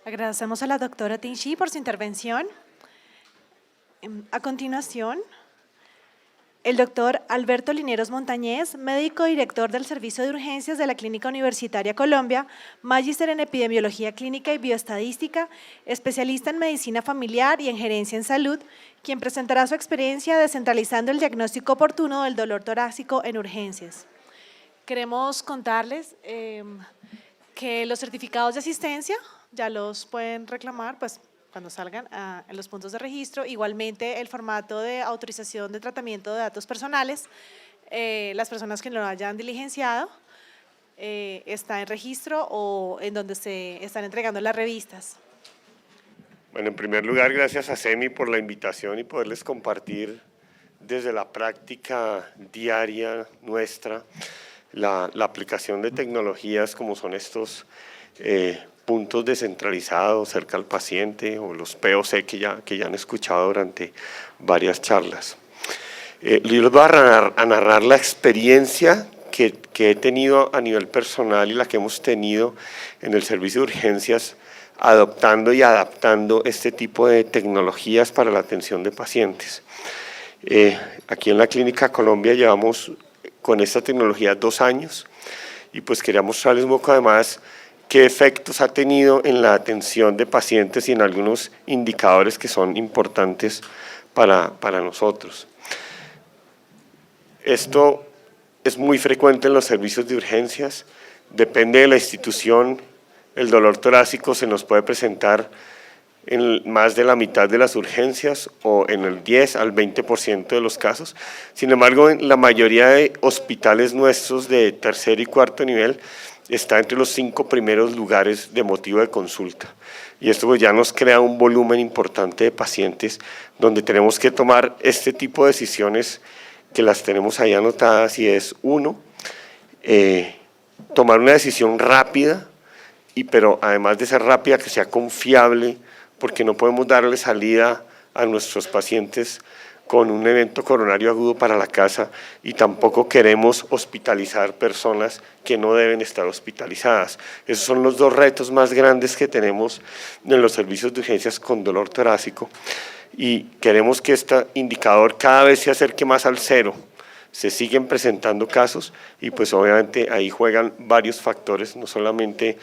Agradecemos a la doctora Tinchi por su intervención. A continuación, el doctor Alberto Lineros Montañez, médico director del Servicio de Urgencias de la Clínica Universitaria Colombia, magíster en Epidemiología Clínica y Bioestadística, especialista en Medicina Familiar y en Gerencia en Salud, quien presentará su experiencia descentralizando el diagnóstico oportuno del dolor torácico en urgencias. Queremos contarles que los certificados de asistencia ya los pueden reclamar pues, cuando salgan en los puntos de registro. Igualmente, el formato de autorización de tratamiento de datos personales, las personas que lo hayan diligenciado, está en registro o en donde se están entregando las revistas. Bueno, en primer lugar, gracias a SEMI por la invitación y poderles compartir desde la práctica diaria nuestra la aplicación de tecnologías como son estos puntos descentralizados cerca al paciente o los POC que ya han escuchado durante varias charlas. Yo les voy a narrar la experiencia que he tenido a nivel personal y la que hemos tenido en el servicio de urgencias adoptando y adaptando este tipo de tecnologías para la atención de pacientes. Aquí en la Clínica Colombia llevamos con esta tecnología 2 años y pues quería mostrarles un poco además qué efectos ha tenido en la atención de pacientes y en algunos indicadores que son importantes para nosotros. Esto es muy frecuente en los servicios de urgencias, depende de la institución. El dolor torácico se nos puede presentar en más de la mitad de las urgencias o en el 10 al 20% de los casos. Sin embargo, en la mayoría de hospitales nuestros de tercer y cuarto nivel está entre los 5 primeros lugares de motivo de consulta. Y esto pues ya nos crea un volumen importante de pacientes donde tenemos que tomar este tipo de decisiones que las tenemos ahí anotadas y es uno, tomar una decisión rápida, pero además de ser rápida que sea confiable, porque no podemos darle salida a nuestros pacientes con un evento coronario agudo para la casa y tampoco queremos hospitalizar personas que no deben estar hospitalizadas. Esos son los 2 retos más grandes que tenemos en los servicios de urgencias con dolor torácico y queremos que este indicador cada vez se acerque más al 0. Se siguen presentando casos y pues obviamente ahí juegan varios factores, no solamente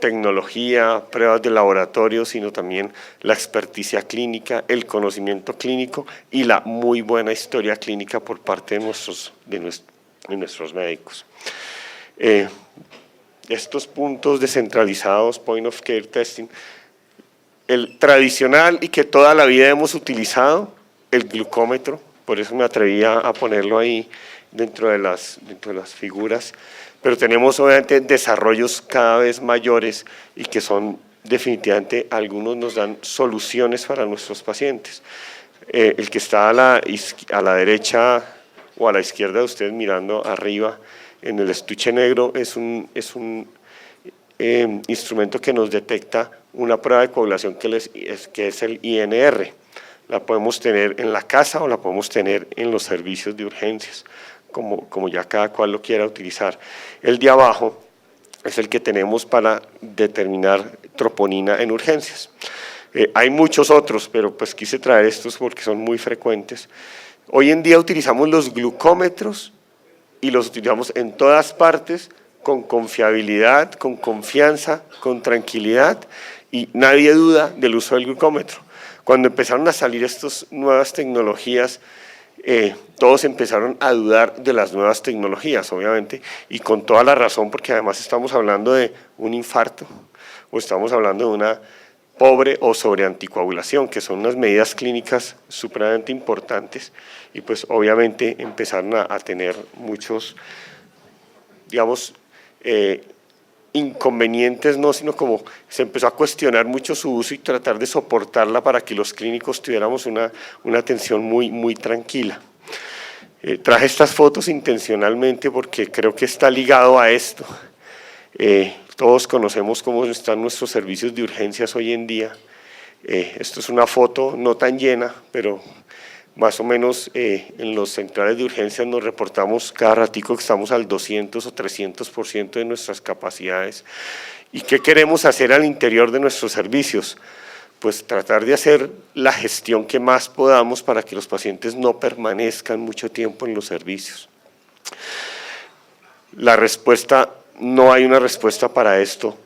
tecnología, pruebas de laboratorio, sino también la experticia clínica, el conocimiento clínico y la muy buena historia clínica por parte de nuestros médicos. Estos puntos descentralizados, point of care testing, el tradicional y que toda la vida hemos utilizado, el glucómetro, por eso me atreví a ponerlo ahí dentro de las figuras, pero tenemos obviamente desarrollos cada vez mayores y que son definitivamente, algunos nos dan soluciones para nuestros pacientes. El que está a la derecha o a la izquierda de ustedes mirando arriba en el estuche negro es un instrumento que nos detecta una prueba de coagulación que es el INR. La podemos tener en la casa o la podemos tener en los servicios de urgencias, como ya cada cual lo quiera utilizar. El de abajo es el que tenemos para determinar troponina en urgencias. Hay muchos otros, pero pues quise traer estos porque son muy frecuentes. Hoy en día utilizamos los glucómetros y los utilizamos en todas partes con confiabilidad, con confianza, con tranquilidad y nadie duda del uso del glucómetro. Cuando empezaron a salir estas nuevas tecnologías, todos empezaron a dudar de las nuevas tecnologías, obviamente, y con toda la razón, porque además estamos hablando de un infarto o estamos hablando de una pobre o sobreanticoagulación, que son unas medidas clínicas supremamente importantes y pues obviamente empezaron a tener muchos, digamos, inconvenientes, no, sino como se empezó a cuestionar mucho su uso y tratar de soportarla para que los clínicos tuviéramos una atención muy tranquila. Traje estas fotos intencionalmente porque creo que está ligado a esto. Todos conocemos cómo están nuestros servicios de urgencias hoy en día. Esto es una foto no tan llena, pero Más o menos en los centrales de urgencias nos reportamos cada ratico que estamos al 200 o 300% de nuestras capacidades. ¿Y qué queremos hacer al interior de nuestros servicios? Pues tratar de hacer la gestión que más podamos para que los pacientes no permanezcan mucho tiempo en los servicios. La respuesta, no hay una respuesta para esto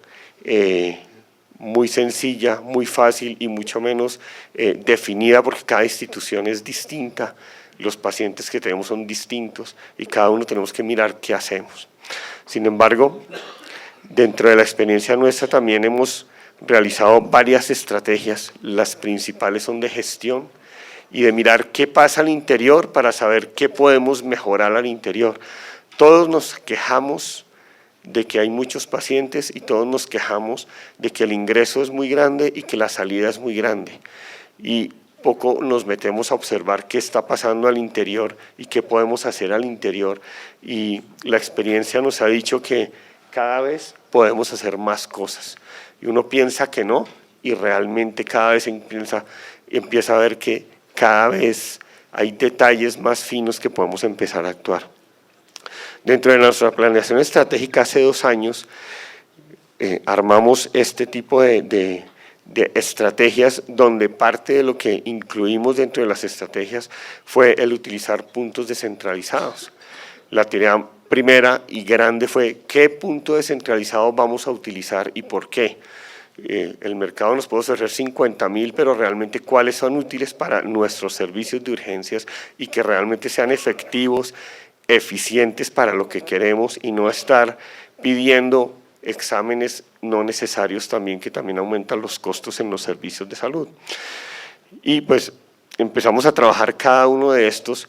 muy sencilla, muy fácil y mucho menos definida, porque cada institución es distinta, los pacientes que tenemos son distintos y cada uno tenemos que mirar qué hacemos. Sin embargo, dentro de la experiencia nuestra también hemos realizado varias estrategias, las principales son de gestión y de mirar qué pasa al interior para saber qué podemos mejorar al interior. Todos nos quejamos de que hay muchos pacientes y todos nos quejamos de que el ingreso es muy grande y que la salida es muy grande. Y poco nos metemos a observar qué está pasando al interior y qué podemos hacer al interior. Y la experiencia nos ha dicho que cada vez podemos hacer más cosas. Y uno piensa que no, y realmente cada vez empieza a ver que cada vez hay detalles más finos que podemos empezar a actuar. Dentro de nuestra planeación estratégica hace 2 años armamos este tipo de estrategias donde parte de lo que incluimos dentro de las estrategias fue el utilizar puntos descentralizados. La tarea primera y grande fue qué punto descentralizado vamos a utilizar y por qué. El mercado nos puede ofrecer 50.000, pero realmente cuáles son útiles para nuestros servicios de urgencias y que realmente sean efectivos, eficientes para lo que queremos y no estar pidiendo exámenes no necesarios también, que también aumentan los costos en los servicios de salud. Y pues empezamos a trabajar cada uno de estos.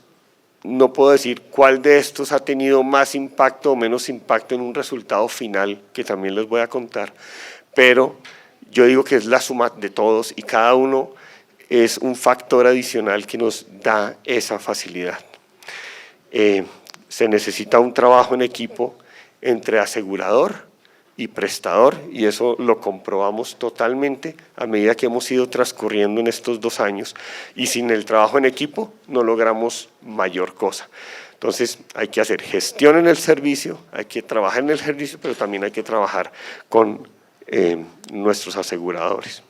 No puedo decir cuál de estos ha tenido más impacto o menos impacto en un resultado final, que también les voy a contar, pero yo digo que es la suma de todos y cada uno es un factor adicional que nos da esa facilidad. Se necesita un trabajo en equipo entre asegurador y prestador, y eso lo comprobamos totalmente a medida que hemos ido transcurriendo en estos 2 años, y sin el trabajo en equipo no logramos mayor cosa. Entonces hay que hacer gestión en el servicio, hay que trabajar en el servicio, pero también hay que trabajar con nuestros aseguradores.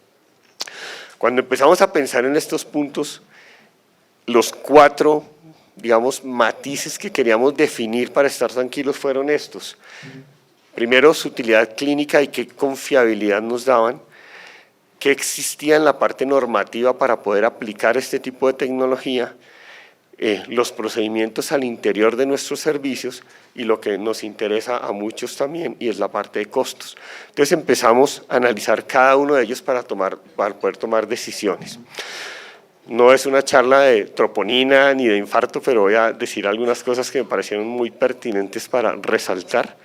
Cuando empezamos a pensar en estos puntos, los 4, digamos, matices que queríamos definir para estar tranquilos fueron estos. Primero, su utilidad clínica y qué confiabilidad nos daban, qué existía en la parte normativa para poder aplicar este tipo de tecnología, los procedimientos al interior de nuestros servicios y lo que nos interesa a muchos también, y es la parte de costos. Entonces empezamos a analizar cada uno de ellos para poder tomar decisiones. No es una charla de troponina ni de infarto, pero voy a decir algunas cosas que me parecieron muy pertinentes para resaltar,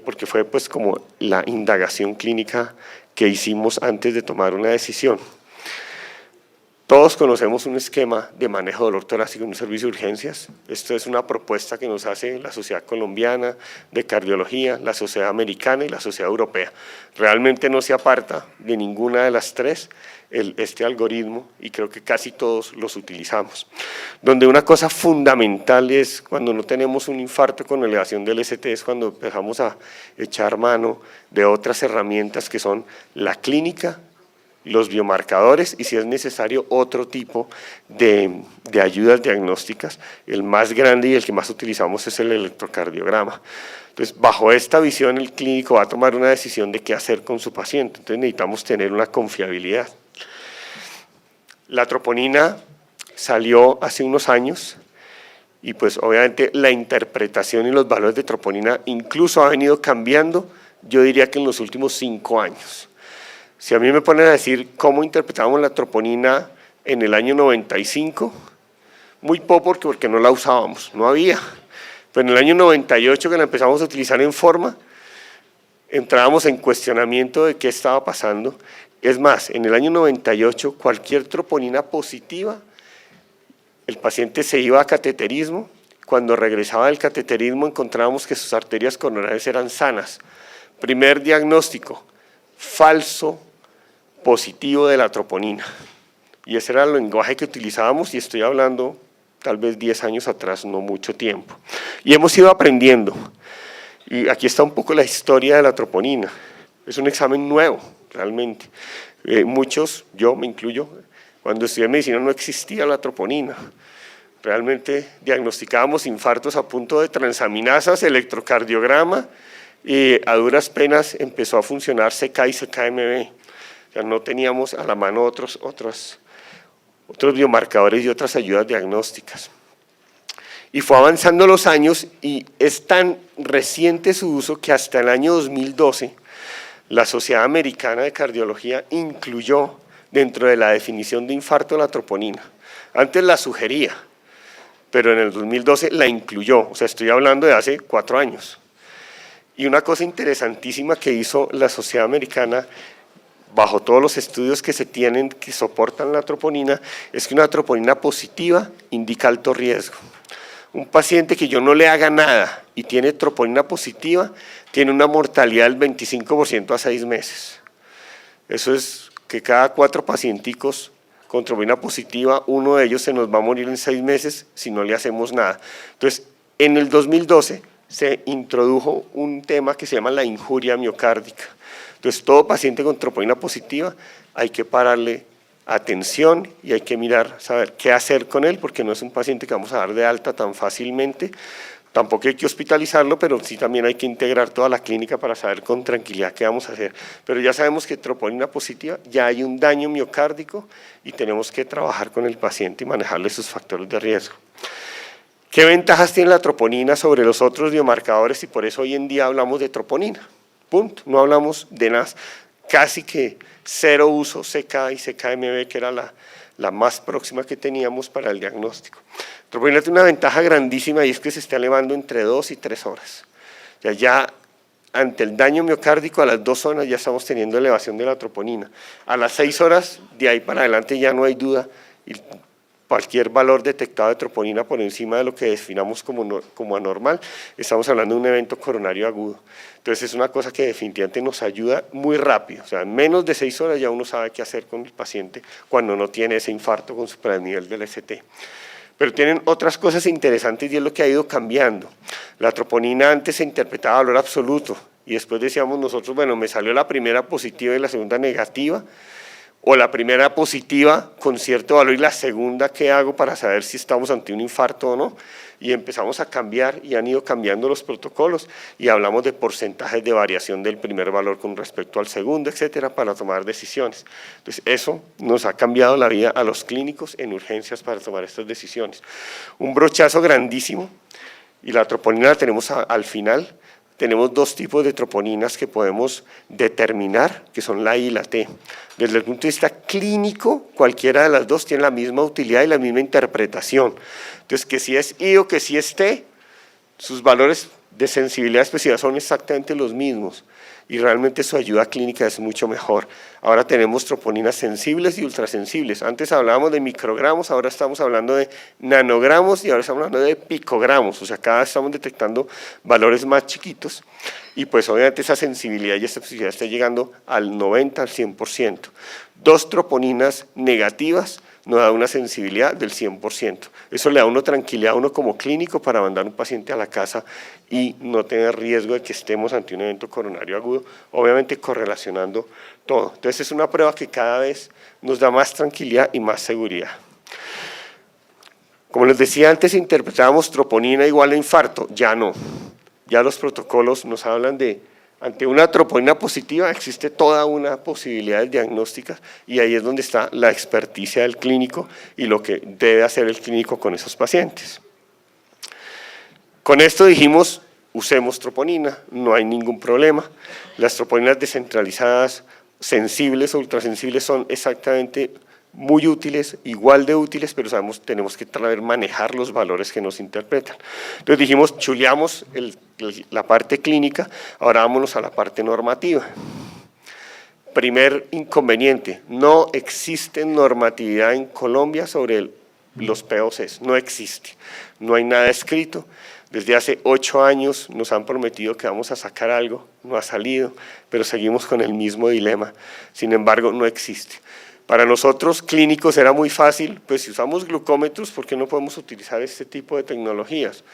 porque fue pues como la indagación clínica que hicimos antes de tomar una decisión. Todos conocemos un esquema de manejo de dolor torácico en un servicio de urgencias. Esto es una propuesta que nos hace la Sociedad Colombiana de Cardiología, la Sociedad Americana y la Sociedad Europea. Realmente no se aparta de ninguna de las 3 este algoritmo, y creo que casi todos los utilizamos. Donde una cosa fundamental es cuando no tenemos un infarto con elevación del ST, es cuando empezamos a echar mano de otras herramientas que son la clínica, los biomarcadores y, si es necesario, otro tipo de ayudas diagnósticas. El más grande y el que más utilizamos es el electrocardiograma. Entonces, bajo esta visión, el clínico va a tomar una decisión de qué hacer con su paciente. Entonces, necesitamos tener una confiabilidad. La troponina salió hace unos años y, pues, obviamente, la interpretación y los valores de troponina incluso ha venido cambiando, yo diría que en los últimos 5 años. Si a mí me ponen a decir cómo interpretábamos la troponina en el año 95, muy poco porque no la usábamos, no había. Pero en el año 98, que la empezamos a utilizar en forma, entrábamos en cuestionamiento de qué estaba pasando. Es más, en el año 98, cualquier troponina positiva, el paciente se iba a cateterismo. Cuando regresaba del cateterismo encontrábamos que sus arterias coronarias eran sanas. Primer diagnóstico, falso positivo de la troponina. Y ese era el lenguaje que utilizábamos y estoy hablando tal vez 10 años atrás, no mucho tiempo. Y hemos ido aprendiendo. Y aquí está un poco la historia de la troponina. Es un examen nuevo, realmente. Muchos, yo me incluyo, cuando estudié medicina no existía la troponina. Realmente diagnosticábamos infartos a punto de transaminasas, electrocardiograma, y a duras penas empezó a funcionar CK y CKMB. O sea, no teníamos a la mano otros biomarcadores y otras ayudas diagnósticas. Y fue avanzando los años y es tan reciente su uso que hasta el año 2012 la Sociedad Americana de Cardiología incluyó dentro de la definición de infarto la troponina. Antes la sugería, pero en el 2012 la incluyó, o sea, estoy hablando de hace 4 años. Y una cosa interesantísima que hizo la Sociedad Americana, bajo todos los estudios que se tienen que soportan la troponina, es que una troponina positiva indica alto riesgo. Un paciente que yo no le haga nada y tiene troponina positiva, tiene una mortalidad del 25% a 6 meses. Eso es que cada 4 pacienticos con troponina positiva, uno de ellos se nos va a morir en 6 meses si no le hacemos nada. Entonces, en el 2012 se introdujo un tema que se llama la injuria miocárdica. Entonces, todo paciente con troponina positiva hay que pararle atención y hay que mirar, saber qué hacer con él, porque no es un paciente que vamos a dar de alta tan fácilmente. Tampoco hay que hospitalizarlo, pero sí también hay que integrar toda la clínica para saber con tranquilidad qué vamos a hacer. Pero ya sabemos que troponina positiva, ya hay un daño miocárdico y tenemos que trabajar con el paciente y manejarle sus factores de riesgo. ¿Qué ventajas tiene la troponina sobre los otros biomarcadores? Y por eso hoy en día hablamos de troponina, punto. No hablamos de nada, casi que cero uso CK y CKMB, que era la más próxima que teníamos para el diagnóstico. Troponina tiene una ventaja grandísima y es que se está elevando entre 2 y 3 horas. O sea, ya ante el daño miocárdico a las 2 horas ya estamos teniendo elevación de la troponina. A las 6 horas, de ahí para adelante ya no hay duda. Y cualquier valor detectado de troponina por encima de lo que definamos como anormal, estamos hablando de un evento coronario agudo. Entonces es una cosa que definitivamente nos ayuda muy rápido, o sea, en menos de 6 horas ya uno sabe qué hacer con el paciente cuando no tiene ese infarto con supernivel del ST. Pero tienen otras cosas interesantes y es lo que ha ido cambiando. La troponina antes se interpretaba valor absoluto y después decíamos nosotros, bueno, me salió la primera positiva y la segunda negativa, o la primera positiva con cierto valor y la segunda ¿qué hago para saber si estamos ante un infarto o no? Y empezamos a cambiar y han ido cambiando los protocolos y hablamos de porcentajes de variación del primer valor con respecto al segundo, etcétera, para tomar decisiones. Entonces eso nos ha cambiado la vida a los clínicos en urgencias para tomar estas decisiones. Un brochazo grandísimo y la troponina la tenemos al final. Tenemos 2 tipos de troponinas que podemos determinar, que son la I y la T. Desde el punto de vista clínico, cualquiera de las 2 tiene la misma utilidad y la misma interpretación. Entonces, que si es I o que si es T, sus valores de sensibilidad específica son exactamente los mismos y realmente su ayuda clínica es mucho mejor. Ahora tenemos troponinas sensibles y ultrasensibles. Antes hablábamos de microgramos, ahora estamos hablando de nanogramos y ahora estamos hablando de picogramos, o sea, cada vez estamos detectando valores más chiquitos y pues obviamente esa sensibilidad y esa especificidad está llegando al 90, al 100%. 2 troponinas negativas nos da una sensibilidad del 100%. Eso le da a uno tranquilidad a uno como clínico para mandar un paciente a la casa y no tener riesgo de que estemos ante un evento coronario agudo, obviamente correlacionando todo. Entonces es una prueba que cada vez nos da más tranquilidad y más seguridad. Como les decía antes, interpretábamos troponina igual a infarto, ya no. Ya los protocolos nos hablan de ante una troponina positiva existe toda una posibilidad diagnóstica y ahí es donde está la experticia del clínico y lo que debe hacer el clínico con esos pacientes. Con esto dijimos, usemos troponina, no hay ningún problema. Las troponinas descentralizadas, sensibles o ultrasensibles son exactamente muy útiles, igual de útiles, pero sabemos tenemos que saber manejar los valores que nos interpretan. Entonces dijimos, chuleamos la parte clínica, ahora vámonos a la parte normativa. Primer inconveniente, no existe normatividad en Colombia sobre los POCs, no existe, no hay nada escrito. Desde hace 8 años nos han prometido que vamos a sacar algo, no ha salido, pero seguimos con el mismo dilema, sin embargo no existe. Para nosotros clínicos era muy fácil, pues si usamos glucómetros, ¿por qué no podemos utilizar este tipo de tecnologías?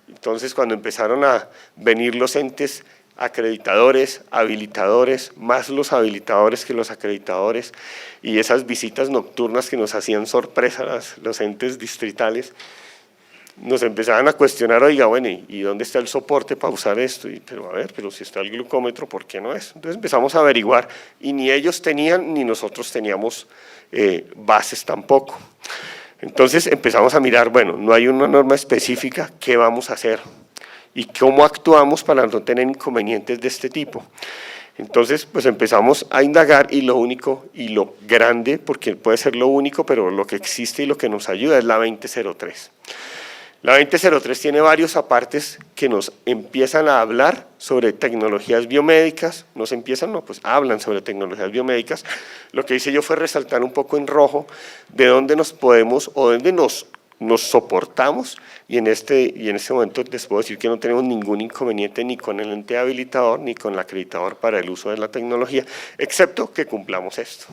Entonces, cuando empezaron a venir los entes acreditadores, habilitadores, más los habilitadores que los acreditadores, y esas visitas nocturnas que nos hacían sorpresa los entes distritales, nos empezaban a cuestionar, oiga, bueno, ¿y dónde está el soporte para usar esto? Pero a ver, pero si está el glucómetro, ¿por qué no es? Entonces empezamos a averiguar, y ni ellos tenían, ni nosotros teníamos bases tampoco. Entonces empezamos a mirar, bueno, no hay una norma específica, ¿qué vamos a hacer? ¿Y cómo actuamos para no tener inconvenientes de este tipo? Entonces, pues empezamos a indagar y lo único y lo grande, porque puede ser lo único, pero lo que existe y lo que nos ayuda es la 2003. La 2003 tiene varios apartes que nos empiezan a hablar sobre tecnologías biomédicas, pues hablan sobre tecnologías biomédicas. Lo que hice yo fue resaltar un poco en rojo de dónde nos podemos o dónde nos soportamos, y en este momento les puedo decir que no tenemos ningún inconveniente ni con el ente habilitador ni con el acreditador para el uso de la tecnología, excepto que cumplamos esto.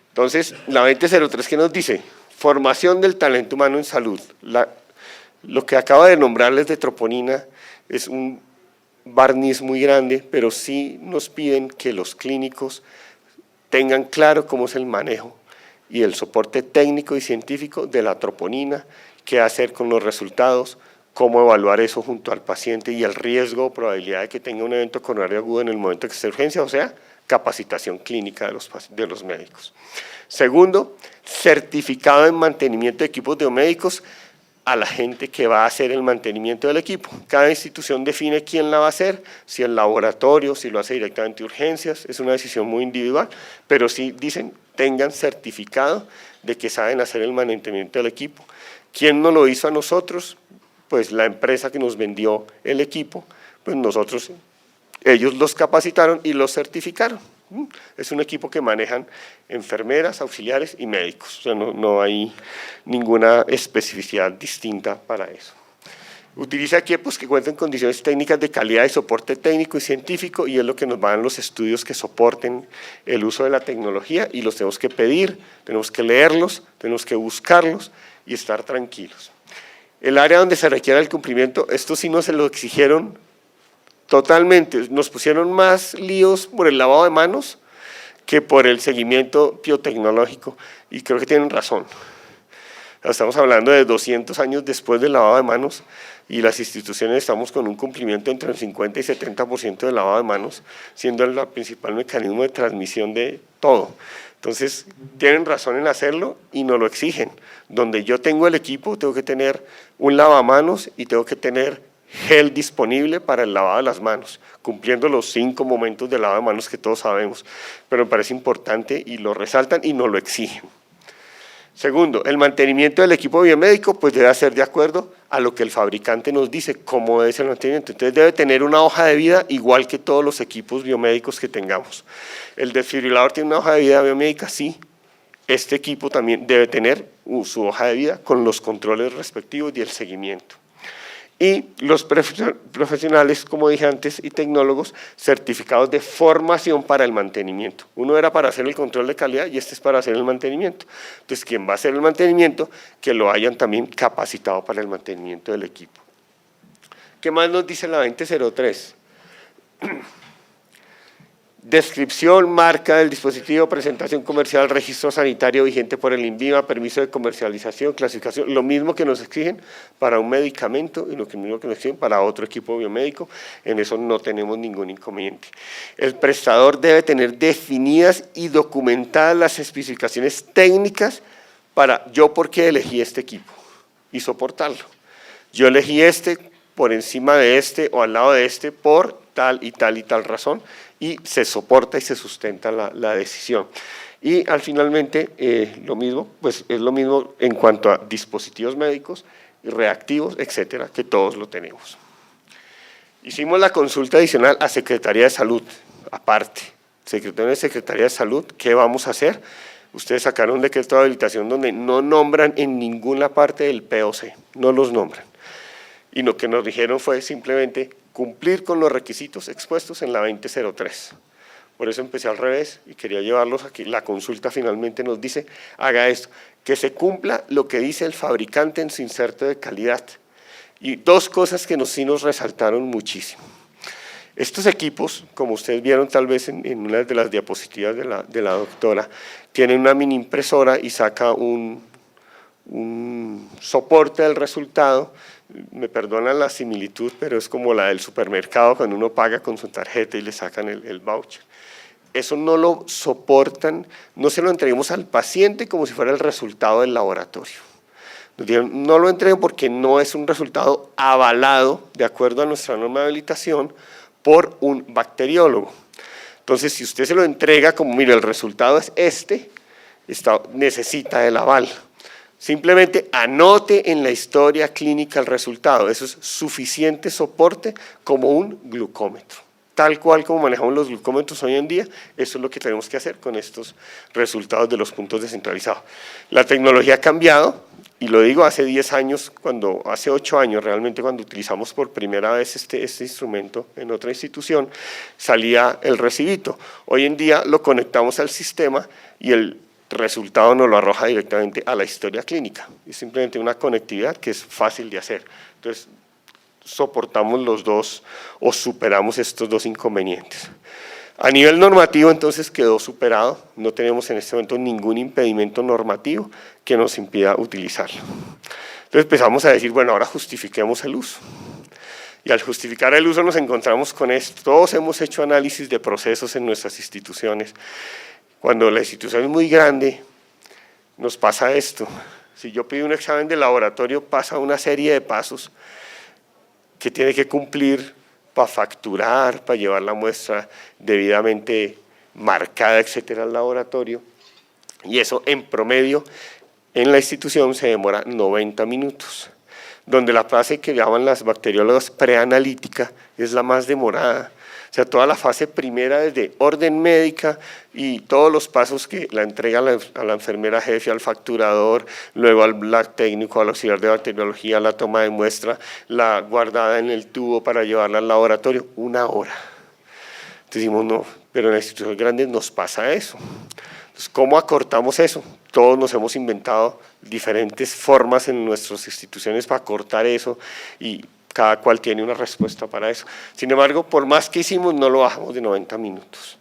Entonces, la 2003, ¿qué nos dice? Formación del talento humano en salud. Lo que acabo de nombrarles de troponina es un barniz muy grande, pero sí nos piden que los clínicos tengan claro cómo es el manejo y el soporte técnico y científico de la troponina, qué hacer con los resultados, cómo evaluar eso junto al paciente y el riesgo o probabilidad de que tenga un evento coronario agudo en el momento de que esté urgencia, o sea, capacitación clínica de los médicos. Segundo, certificado en mantenimiento de equipos biomédicos a la gente que va a hacer el mantenimiento del equipo. Cada institución define quién la va a hacer, si el laboratorio, si lo hace directamente urgencias, es una decisión muy individual, pero sí dicen tengan certificado de que saben hacer el mantenimiento del equipo. ¿Quién nos lo hizo a nosotros? Pues la empresa que nos vendió el equipo, pues ellos los capacitaron y los certificaron. Es un equipo que manejan enfermeras, auxiliares y médicos, o sea, no hay ninguna especificidad distinta para eso. Utiliza equipos que cuenten condiciones técnicas de calidad y soporte técnico y científico, y es lo que nos van los estudios que soporten el uso de la tecnología, y los tenemos que pedir, tenemos que leerlos, tenemos que buscarlos y estar tranquilos. El área donde se requiera el cumplimiento, esto sí no se lo exigieron totalmente, nos pusieron más líos por el lavado de manos que por el seguimiento biotecnológico, y creo que tienen razón. Estamos hablando de 200 años después del lavado de manos, y las instituciones estamos con un cumplimiento entre el 50 y 70% del lavado de manos, siendo el principal mecanismo de transmisión de todo. Entonces, tienen razón en hacerlo y nos lo exigen. Donde yo tengo el equipo, tengo que tener un lavamanos y tengo que tener gel disponible para el lavado de las manos, cumpliendo los 5 momentos de lavado de manos que todos sabemos, pero me parece importante y lo resaltan y nos lo exigen. Segundo, el mantenimiento del equipo biomédico pues debe ser de acuerdo a lo que el fabricante nos dice, cómo debe ser el mantenimiento. Entonces debe tener una hoja de vida igual que todos los equipos biomédicos que tengamos. ¿El desfibrilador tiene una hoja de vida biomédica? Sí. Este equipo también debe tener su hoja de vida con los controles respectivos y el seguimiento. Y los profesionales, como dije antes, y tecnólogos certificados de formación para el mantenimiento. Uno era para hacer el control de calidad y este es para hacer el mantenimiento. Entonces, quien va a hacer el mantenimiento, que lo hayan también capacitado para el mantenimiento del equipo. ¿Qué más nos dice la 2003? Descripción, marca del dispositivo, presentación comercial, registro sanitario vigente por el INVIMA, permiso de comercialización, clasificación, lo mismo que nos exigen para un medicamento y lo mismo que nos exigen para otro equipo biomédico, en eso no tenemos ningún inconveniente. El prestador debe tener definidas y documentadas las especificaciones técnicas para yo por qué elegí este equipo y soportarlo. Yo elegí este por encima de este o al lado de este por tal y tal y tal razón, y se soporta y se sustenta la decisión. Y al finalmente lo mismo, pues es lo mismo en cuanto a dispositivos médicos, reactivos, etcétera, que todos lo tenemos. Hicimos la consulta adicional a Secretaría de Salud, aparte. Secretaría de Salud, ¿qué vamos a hacer? Ustedes sacaron un decreto de habilitación donde no nombran en ninguna parte del POC, no los nombran. Y lo que nos dijeron fue simplemente cumplir con los requisitos expuestos en la 2003. Por eso empecé al revés y quería llevarlos aquí. La consulta finalmente nos dice, haga esto, que se cumpla lo que dice el fabricante en su inserto de calidad. Y dos cosas que sí nos resaltaron muchísimo. Estos equipos, como ustedes vieron tal vez en una de las diapositivas de la doctora, tienen una mini impresora y saca un soporte del resultado. Me perdonan la similitud, pero es como la del supermercado cuando uno paga con su tarjeta y le sacan el voucher. Eso no lo soportan, no se lo entreguemos al paciente como si fuera el resultado del laboratorio. Nos dijeron, no lo entreguen porque no es un resultado avalado, de acuerdo a nuestra norma de habilitación, por un bacteriólogo. Entonces, si usted se lo entrega como, mire, el resultado es este, necesita el aval. Simplemente anote en la historia clínica el resultado. Eso es suficiente soporte como un glucómetro. Tal cual como manejamos los glucómetros hoy en día, eso es lo que tenemos que hacer con estos resultados de los puntos descentralizados. La tecnología ha cambiado, y lo digo hace 10 años, hace 8 años realmente cuando utilizamos por primera vez este instrumento en otra institución, salía el recibito. Hoy en día lo conectamos al sistema y el resultado nos lo arroja directamente a la historia clínica. Es simplemente una conectividad que es fácil de hacer. Entonces, soportamos los dos o superamos estos dos inconvenientes. A nivel normativo, entonces, quedó superado. No tenemos en este momento ningún impedimento normativo que nos impida utilizarlo. Entonces empezamos a decir, bueno, ahora justifiquemos el uso. Y al justificar el uso nos encontramos con esto. Todos hemos hecho análisis de procesos en nuestras instituciones. Cuando la institución es muy grande, nos pasa esto. Si yo pido un examen de laboratorio, pasa una serie de pasos que tiene que cumplir para facturar, para llevar la muestra debidamente marcada, etcétera, al laboratorio. Y eso en promedio en la institución se demora 90 minutos, donde la fase que llaman las bacteriólogas preanalítica es la más demorada. O sea, toda la fase primera desde orden médica y todos los pasos que la entrega a la enfermera jefe, al facturador, luego al lab técnico, al auxiliar de bacteriología, la toma de muestra, la guardada en el tubo para llevarla al laboratorio, 1 hora. Entonces decimos, no, pero en las instituciones grandes nos pasa eso. Entonces, ¿cómo acortamos eso? Todos nos hemos inventado diferentes formas en nuestras instituciones para acortar eso y cada cual tiene una respuesta para eso. Sin embargo, por más que hicimos, no lo bajamos de 90 minutos.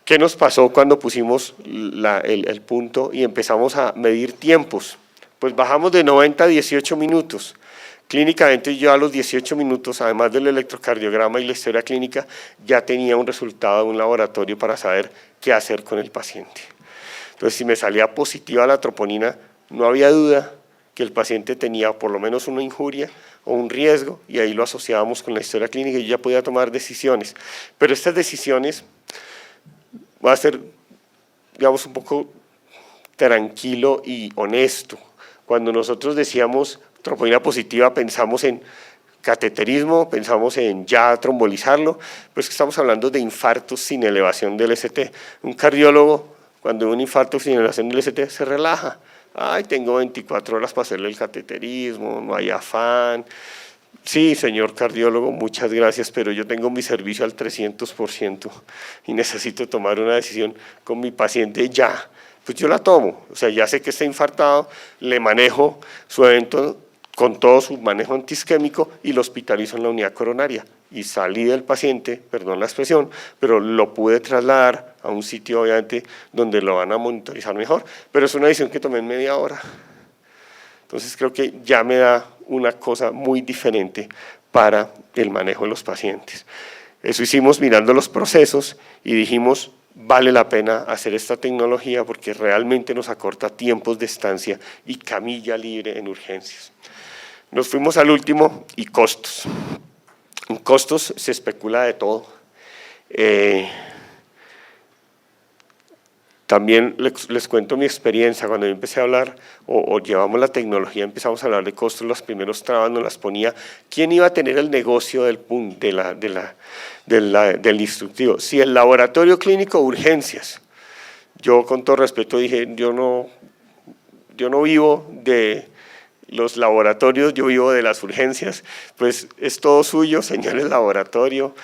¿Qué nos pasó cuando pusimos el punto y empezamos a medir tiempos? Pues bajamos de 90 a 18 minutos. Clínicamente yo a los 18 minutos, además del electrocardiograma y la historia clínica, ya tenía un resultado de un laboratorio para saber qué hacer con el paciente. Entonces, si me salía positiva la troponina, no había duda que el paciente tenía por lo menos una injuria o un riesgo, y ahí lo asociábamos con la historia clínica y yo ya podía tomar decisiones. Pero estas decisiones va a ser, digamos, un poco tranquilo y honesto. Cuando nosotros decíamos troponina positiva, pensamos en cateterismo, pensamos en ya trombolizarlo, pues estamos hablando de infartos sin elevación del ST. Un cardiólogo, cuando hay un infarto sin elevación del ST, se relaja. Ay, tengo 24 horas para hacerle el cateterismo, no hay afán. Sí, señor cardiólogo, muchas gracias, pero yo tengo mi servicio al 300% y necesito tomar una decisión con mi paciente ya. Pues yo la tomo, o sea, ya sé que está infartado, le manejo su evento con todo su manejo antiisquémico y lo hospitalizo en la unidad coronaria. Y salí del paciente, perdón la expresión, pero lo pude trasladar a un sitio obviamente donde lo van a monitorizar mejor, pero es una decisión que tomé en media hora. Entonces creo que ya me da una cosa muy diferente para el manejo de los pacientes. Eso hicimos mirando los procesos y dijimos, vale la pena hacer esta tecnología porque realmente nos acorta tiempos de estancia y camilla libre en urgencias. Nos fuimos al último y costos. En costos se especula de todo. También les cuento mi experiencia. Cuando yo empecé a hablar o llevamos la tecnología, empezamos a hablar de costos, los primeros trabas nos las ponía. ¿Quién iba a tener el negocio del instructivo? Si el laboratorio clínico urgencias. Yo con todo respeto dije, yo no vivo de los laboratorios, yo vivo de las urgencias, pues es todo suyo, señores laboratorio,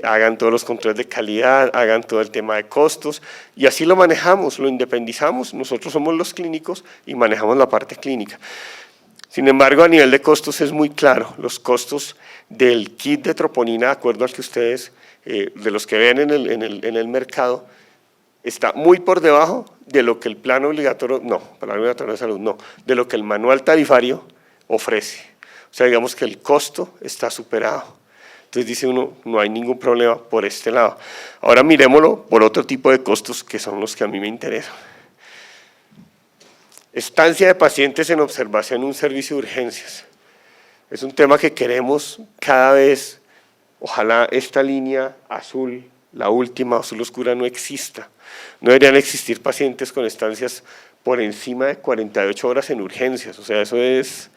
hagan todos los controles de calidad, hagan todo el tema de costos, y así lo manejamos, lo independizamos, nosotros somos los clínicos y manejamos la parte clínica. Sin embargo, a nivel de costos es muy claro, los costos del kit de troponina, de acuerdo al que ustedes, de los que ven en el mercado, está muy por debajo de lo que el plan obligatorio, plan obligatorio de salud, de lo que el manual tarifario ofrece. O sea, digamos que el costo está superado. Entonces dice uno, no hay ningún problema por este lado. Ahora miremoslo por otro tipo de costos que son los que a mí me interesan. Estancia de pacientes en observación en un servicio de urgencias. Es un tema que queremos cada vez, ojalá esta línea azul, la última azul oscura, no exista. No deberían existir pacientes con estancias por encima de 48 horas en urgencias, o sea, eso es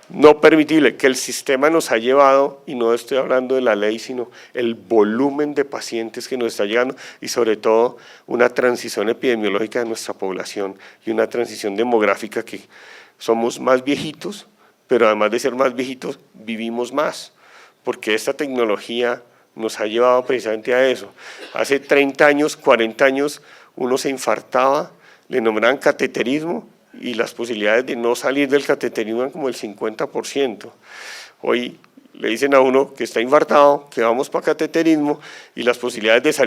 no permitible, que el sistema nos ha llevado, y no estoy hablando de la ley, sino el volumen de pacientes que nos está llegando y sobre todo una transición epidemiológica de nuestra población y una transición demográfica que somos más viejitos, pero además de ser más viejitos, vivimos más, porque esta tecnología nos ha llevado precisamente a eso. Hace 30 años, 40 años, uno se infartaba, le nombraban cateterismo y las posibilidades de no salir del cateterismo eran como el 50%. Hoy le dicen a uno que está infartado, que vamos para cateterismo y las posibilidades de salir